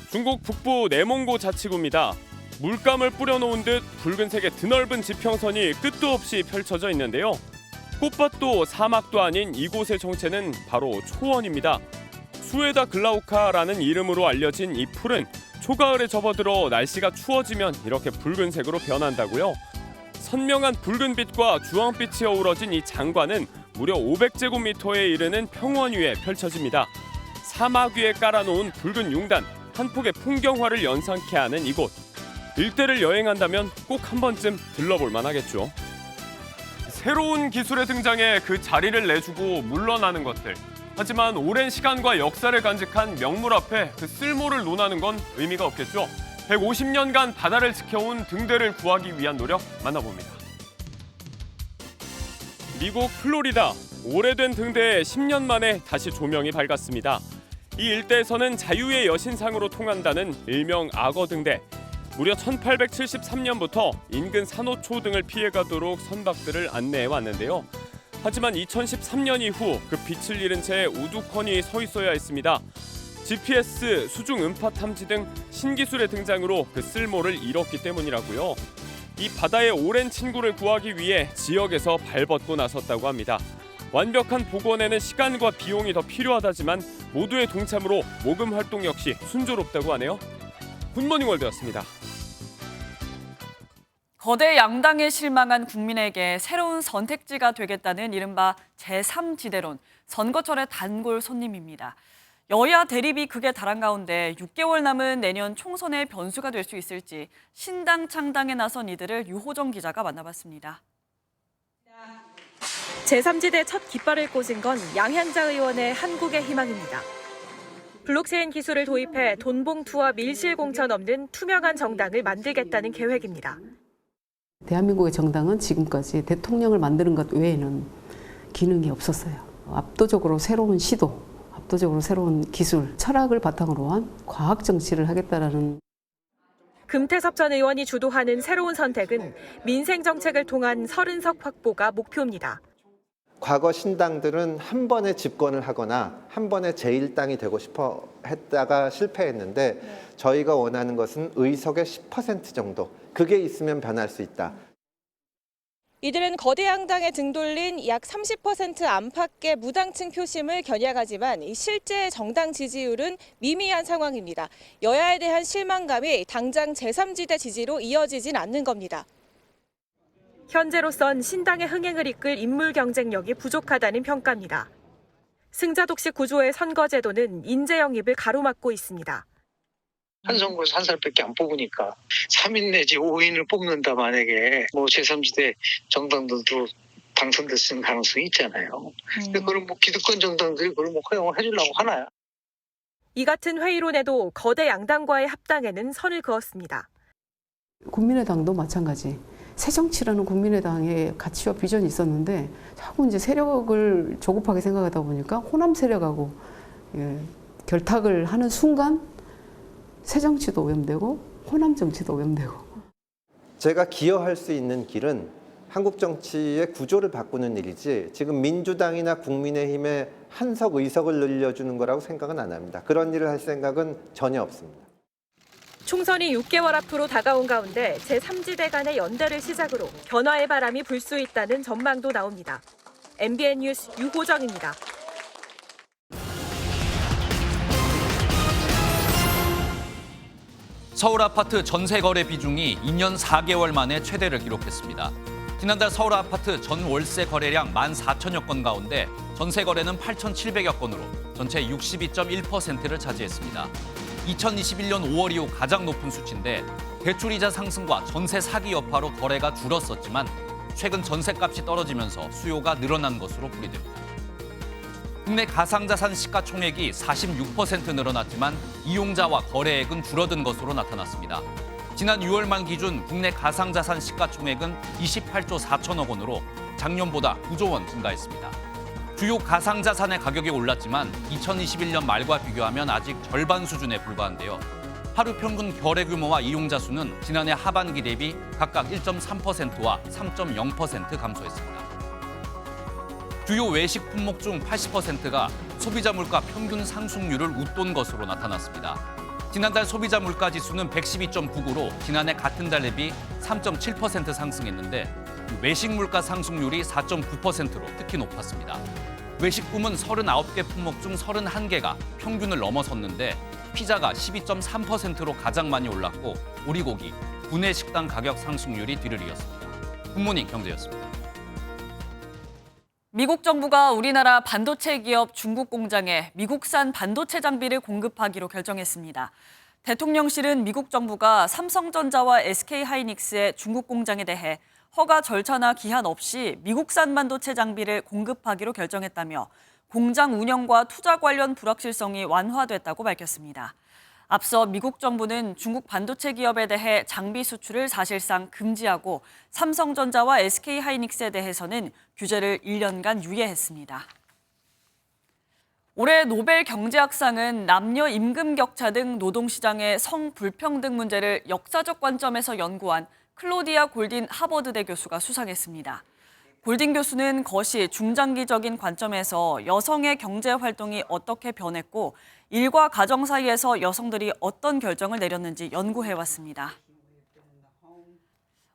중국 북부 내몽고 자치구입니다. 물감을 뿌려놓은 듯 붉은색의 드넓은 지평선이 끝도 없이 펼쳐져 있는데요. 꽃밭도 사막도 아닌 이곳의 정체는 바로 초원입니다. 수에다 글라우카라는 이름으로 알려진 이 풀은 초가을에 접어들어 날씨가 추워지면 이렇게 붉은색으로 변한다고요. 선명한 붉은빛과 주황빛이 어우러진 이 장관은 무려 500제곱미터에 이르는 평원 위에 펼쳐집니다. 사막 위에 깔아놓은 붉은 용단, 한 폭의 풍경화를 연상케 하는 이곳. 일대를 여행한다면 꼭 한 번쯤 들러볼 만하겠죠. 새로운 기술의 등장에 그 자리를 내주고 물러나는 것들. 하지만 오랜 시간과 역사를 간직한 명물 앞에 그 쓸모를 논하는 건 의미가 없겠죠. 150년간 바다를 지켜온 등대를 구하기 위한 노력 만나봅니다. 미국 플로리다, 오래된 등대에 10년 만에 다시 조명이 밝았습니다. 이 일대에서는 자유의 여신상으로 통한다는 일명 악어 등대. 무려 1873년부터 인근 산호초 등을 피해가도록 선박들을 안내해 왔는데요. 하지만 2013년 이후 그 빛을 잃은 채 우두커니 서 있어야 했습니다. GPS, 수중 음파 탐지 등 신기술의 등장으로 그 쓸모를 잃었기 때문이라고요. 이 바다의 오랜 친구를 구하기 위해 지역에서 발벗고 나섰다고 합니다. 완벽한 복원에는 시간과 비용이 더 필요하다지만 모두의 동참으로 모금 활동 역시 순조롭다고 하네요. 굿모닝 월드였습니다. 거대 양당에 실망한 국민에게 새로운 선택지가 되겠다는 이른바 제3지대론, 선거철의 단골 손님입니다. 여야 대립이 극에 달한 가운데 6개월 남은 내년 총선의 변수가 될 수 있을지 신당 창당에 나선 이들을 유호정 기자가 만나봤습니다. 제3지대 첫 깃발을 꽂은 건 양현자 의원의 한국의 희망입니다. 블록체인 기술을 도입해 돈봉투와 밀실 공천 없는 투명한 정당을 만들겠다는 계획입니다. 대한민국의 정당은 지금까지 대통령을 만드는 것 외에는 기능이 없었어요. 압도적으로 새로운 시도, 압도적으로 새로운 기술, 철학을 바탕으로 한 과학 정치를 하겠다라는. 금태섭 전 의원이 주도하는 새로운 선택은 민생 정책을 통한 30석 확보가 목표입니다. 과거 신당들은 한 번에 집권을 하거나 한 번에 제1당이 되고 싶어 했다가 실패했는데 저희가 원하는 것은 의석의 10% 정도. 그게 있으면 변할 수 있다. 이들은 거대 양당에 등 돌린 약 30% 안팎의 무당층 표심을 겨냥하지만 실제 정당 지지율은 미미한 상황입니다. 여야에 대한 실망감이 당장 제3지대 지지로 이어지진 않는 겁니다. 현재로선 신당의 흥행을 이끌 인물 경쟁력이 부족하다는 평가입니다. 승자 독식 구조의 선거제도는 인재 영입을 가로막고 있습니다. 한 선거에서 한 사람밖에 안 뽑으니까 3인 내지 5인을 뽑는다 만약에 뭐 제3지대 정당들도 당선될 수 있는 가능성이 있잖아요. 근데 그걸 뭐 기득권 정당들이 그걸 뭐 허용을 해주려고 하나요? 이 같은 회의론에도 거대 양당과의 합당에는 선을 그었습니다. 국민의당도 마찬가지. 새정치라는 국민의당의 가치와 비전이 있었는데 자꾸 이제 세력을 조급하게 생각하다 보니까 호남 세력하고 결탁을 하는 순간 새정치도 오염되고 호남 정치도 오염되고. 제가 기여할 수 있는 길은 한국 정치의 구조를 바꾸는 일이지 지금 민주당이나 국민의힘의 한석 의석을 늘려주는 거라고 생각은 안 합니다. 그런 일을 할 생각은 전혀 없습니다. 총선이 6개월 앞으로 다가온 가운데 제3지대 간의 연대를 시작으로 변화의 바람이 불 수 있다는 전망도 나옵니다. MBN 뉴스 유호정입니다. 서울 아파트 전세 거래 비중이 2년 4개월 만에 최대를 기록했습니다. 지난달 서울 아파트 전 월세 거래량 14,000여 건 가운데 전세 거래는 8,700여 건으로 전체 62.1%를 차지했습니다. 2021년 5월 이후 가장 높은 수치인데 대출이자 상승과 전세 사기 여파로 거래가 줄었었지만 최근 전세값이 떨어지면서 수요가 늘어난 것으로 풀이됩니다. 국내 가상자산 시가총액이 46% 늘어났지만 이용자와 거래액은 줄어든 것으로 나타났습니다. 지난 6월 말 기준 국내 가상자산 시가총액은 28조 4천억 원으로 작년보다 9조 원 증가했습니다. 주요 가상자산의 가격이 올랐지만 2021년 말과 비교하면 아직 절반 수준에 불과한데요. 하루 평균 거래 규모와 이용자 수는 지난해 하반기 대비 각각 1.3%와 3.0% 감소했습니다. 주요 외식 품목 중 80%가 소비자 물가 평균 상승률을 웃돈 것으로 나타났습니다. 지난달 소비자 물가 지수는 112.9로 지난해 같은 달 대비 3.7% 상승했는데 외식 물가 상승률이 4.9%로 특히 높았습니다. 외식품은 39개 품목 중 31개가 평균을 넘어섰는데 피자가 12.3%로 가장 많이 올랐고 오리고기, 구내 식당 가격 상승률이 뒤를 이었습니다. 굿모닝 경제였습니다. 미국 정부가 우리나라 반도체 기업 중국 공장에 미국산 반도체 장비를 공급하기로 결정했습니다. 대통령실은 미국 정부가 삼성전자와 SK하이닉스의 중국 공장에 대해 허가 절차나 기한 없이 미국산 반도체 장비를 공급하기로 결정했다며 공장 운영과 투자 관련 불확실성이 완화됐다고 밝혔습니다. 앞서 미국 정부는 중국 반도체 기업에 대해 장비 수출을 사실상 금지하고 삼성전자와 SK하이닉스에 대해서는 규제를 1년간 유예했습니다. 올해 노벨 경제학상은 남녀 임금 격차 등 노동시장의 성불평등 문제를 역사적 관점에서 연구한 클로디아 골딘 하버드대 교수가 수상했습니다. 골딘 교수는 거시 중장기적인 관점에서 여성의 경제 활동이 어떻게 변했고 일과 가정 사이에서 여성들이 어떤 결정을 내렸는지 연구해왔습니다.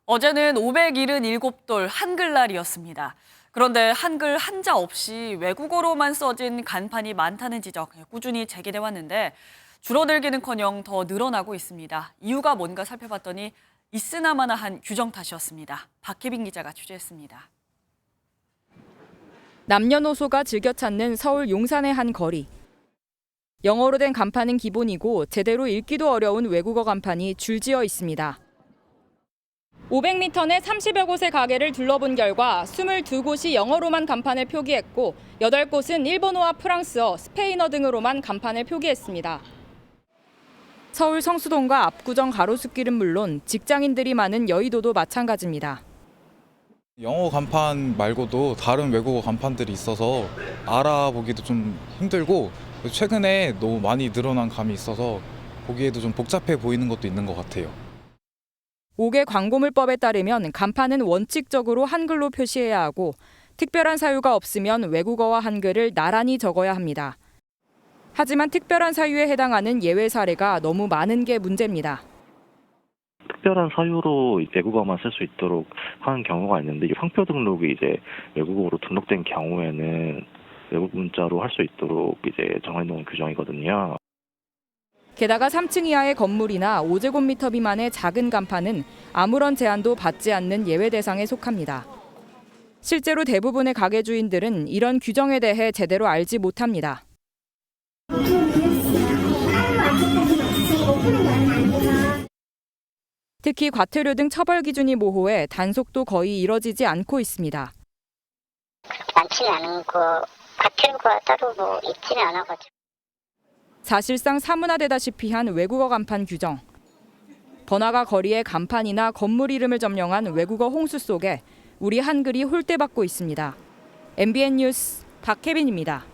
어제는 577돌 한글날이었습니다. 그런데 한글 한자 없이 외국어로만 써진 간판이 많다는 지적 꾸준히 제기돼 왔는데 줄어들기는커녕 더 늘어나고 있습니다. 이유가 뭔가 살펴봤더니 있으나마나한 규정 탓이었습니다. 박혜빈 기자가 취재했습니다. 남녀노소가 즐겨 찾는 서울 용산의 한 거리. 영어로 된 간판은 기본이고 제대로 읽기도 어려운 외국어 간판이 줄지어 있습니다. 500m 내 30여 곳의 가게를 둘러본 결과 22곳이 영어로만 간판을 표기했고 8곳은 일본어와 프랑스어, 스페인어 등으로만 간판을 표기했습니다. 서울 성수동과 압구정 가로수길은 물론 직장인들이 많은 여의도도 마찬가지입니다. 영어 간판 말고도 다른 외국어 간판들이 있어서 알아보기도 좀 힘들고 최근에 너무 많이 늘어난 감이 있어서 보기에도 좀 복잡해 보이는 것도 있는 것 같아요. 5개 광고물법에 따르면 간판은 원칙적으로 한글로 표시해야 하고 특별한 사유가 없으면 외국어와 한글을 나란히 적어야 합니다. 하지만 특별한 사유에 해당하는 예외 사례가 너무 많은 게 문제입니다. 특별한 사유로 외국어만 쓸 수 있도록 하는 경우가 있는데 상표 등록이 이제 외국어로 등록된 경우에는 외국 문자로 할 수 있도록 이제 정해놓은 규정이거든요. 게다가 3층 이하의 건물이나 5제곱미터 미만의 작은 간판은 아무런 제한도 받지 않는 예외 대상에 속합니다. 실제로 대부분의 가게 주인들은 이런 규정에 대해 제대로 알지 못합니다. 특히 과태료 등 처벌 기준이 모호해 단속도 거의 이뤄지지 않고 있습니다. 많지는 않고 과태료가 따로 뭐 있지는 않아가지고. 사실상 사문화되다시피 한 외국어 간판 규정. 번화가 거리에 간판이나 건물 이름을 점령한 외국어 홍수 속에 우리 한글이 홀대받고 있습니다. MBN 뉴스 박혜빈입니다.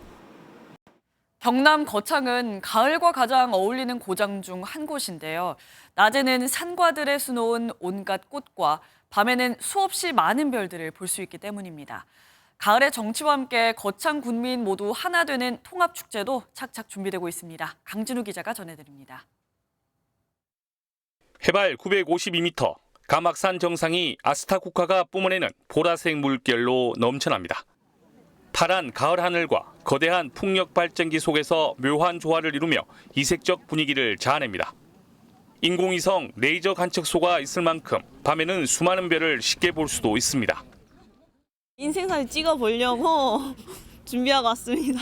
경남 거창은 가을과 가장 어울리는 고장 중 한 곳인데요. 낮에는 산과들에 수놓은 온갖 꽃과 밤에는 수없이 많은 별들을 볼 수 있기 때문입니다. 가을의 정취와 함께 거창 군민 모두 하나 되는 통합축제도 착착 준비되고 있습니다. 강진우 기자가 전해드립니다. 해발 952m, 가막산 정상이 아스타쿠카가 뿜어내는 보라색 물결로 넘쳐납니다. 파란 가을 하늘과 거대한 풍력 발전기 속에서 묘한 조화를 이루며 이색적 분위기를 자아냅니다. 인공위성 레이저 관측소가 있을 만큼 밤에는 수많은 별을 쉽게 볼 수도 있습니다. 인생사진 찍어보려고 준비하고 왔습니다.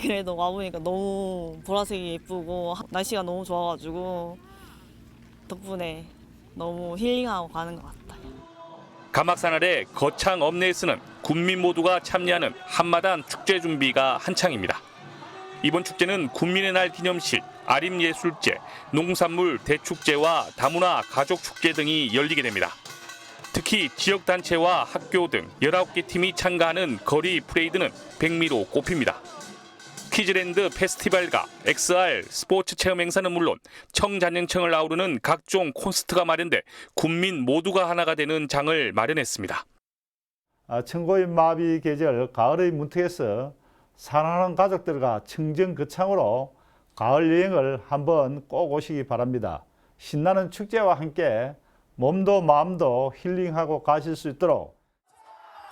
그래도 와보니까 너무 보라색이 예쁘고 날씨가 너무 좋아가지고 덕분에 너무 힐링하고 가는 것 같아요. 가막산 아래 거창 읍내에서는 군민 모두가 참여하는 한마당 축제 준비가 한창입니다. 이번 축제는 군민의 날 기념식, 아림예술제, 농산물 대축제와 다문화 가족축제 등이 열리게 됩니다. 특히 지역단체와 학교 등 19개 팀이 참가하는 거리 프레이드는 백미로 꼽힙니다. 퀴즈랜드 페스티벌과 XR 스포츠 체험 행사는 물론 청자년층을 아우르는 각종 콘서트가 마련돼 군민 모두가 하나가 되는 장을 마련했습니다. 청고인 마비 계절 가을의 문턱에서 사랑하는 가족들과 청정 거창으로 가을 여행을 한번 꼭 오시기 바랍니다. 신나는 축제와 함께 몸도 마음도 힐링하고 가실 수 있도록.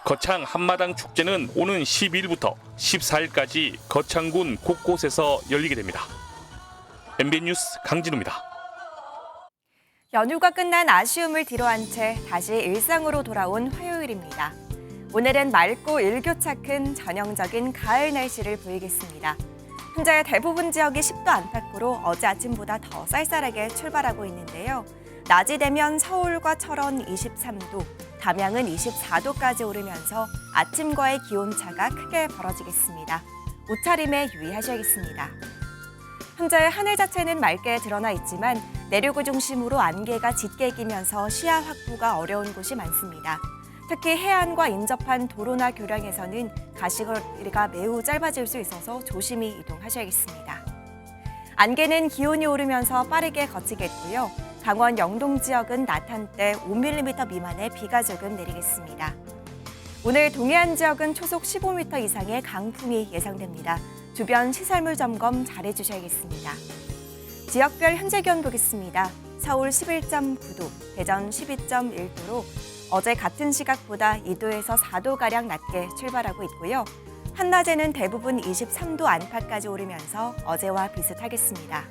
거창 한마당 축제는 오는 12일부터 14일까지 거창군 곳곳에서 열리게 됩니다. MBN 뉴스 강진우입니다. 연휴가 끝난 아쉬움을 뒤로한 채 다시 일상으로 돌아온 화요일입니다. 오늘은 맑고 일교차 큰 전형적인 가을 날씨를 보이겠습니다. 현재 대부분 지역이 10도 안팎으로 어제 아침보다 더 쌀쌀하게 출발하고 있는데요. 낮이 되면 서울과 철원 23도, 담양은 24도까지 오르면서 아침과의 기온차가 크게 벌어지겠습니다. 옷차림에 유의하셔야겠습니다. 현재 하늘 자체는 맑게 드러나 있지만 내륙을 중심으로 안개가 짙게 끼면서 시야 확보가 어려운 곳이 많습니다. 특히 해안과 인접한 도로나 교량에서는 가시거리가 매우 짧아질 수 있어서 조심히 이동하셔야겠습니다. 안개는 기온이 오르면서 빠르게 걷히겠고요. 강원 영동 지역은 낮 한때 5mm 미만의 비가 조금 내리겠습니다. 오늘 동해안 지역은 초속 15m 이상의 강풍이 예상됩니다. 주변 시설물 점검 잘해주셔야겠습니다. 지역별 현재 기온 보겠습니다. 서울 11.9도, 대전 12.1도로 어제 같은 시각보다 2도에서 4도가량 낮게 출발하고 있고요. 한낮에는 대부분 23도 안팎까지 오르면서 어제와 비슷하겠습니다.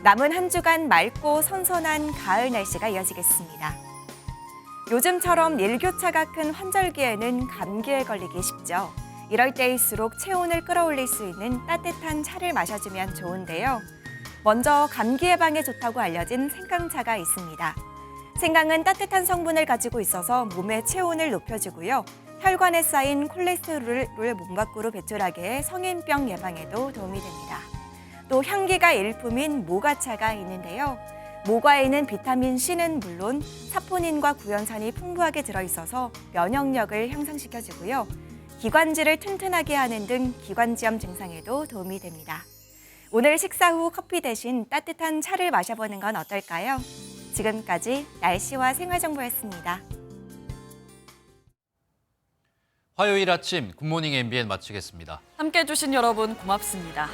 남은 한 주간 맑고 선선한 가을 날씨가 이어지겠습니다. 요즘처럼 일교차가 큰 환절기에는 감기에 걸리기 쉽죠. 이럴 때일수록 체온을 끌어올릴 수 있는 따뜻한 차를 마셔주면 좋은데요. 먼저 감기 예방에 좋다고 알려진 생강차가 있습니다. 생강은 따뜻한 성분을 가지고 있어서 몸의 체온을 높여주고요. 혈관에 쌓인 콜레스테롤을 몸 밖으로 배출하게 해 성인병 예방에도 도움이 됩니다. 또 향기가 일품인 모과차가 있는데요. 모과에는 비타민 C는 물론 사포닌과 구연산이 풍부하게 들어있어서 면역력을 향상시켜주고요. 기관지를 튼튼하게 하는 등 기관지염 증상에도 도움이 됩니다. 오늘 식사 후 커피 대신 따뜻한 차를 마셔보는 건 어떨까요? 지금까지 날씨와 생활정보였습니다. 화요일 아침 굿모닝 MBN 마치겠습니다. 함께해 주신 여러분 고맙습니다.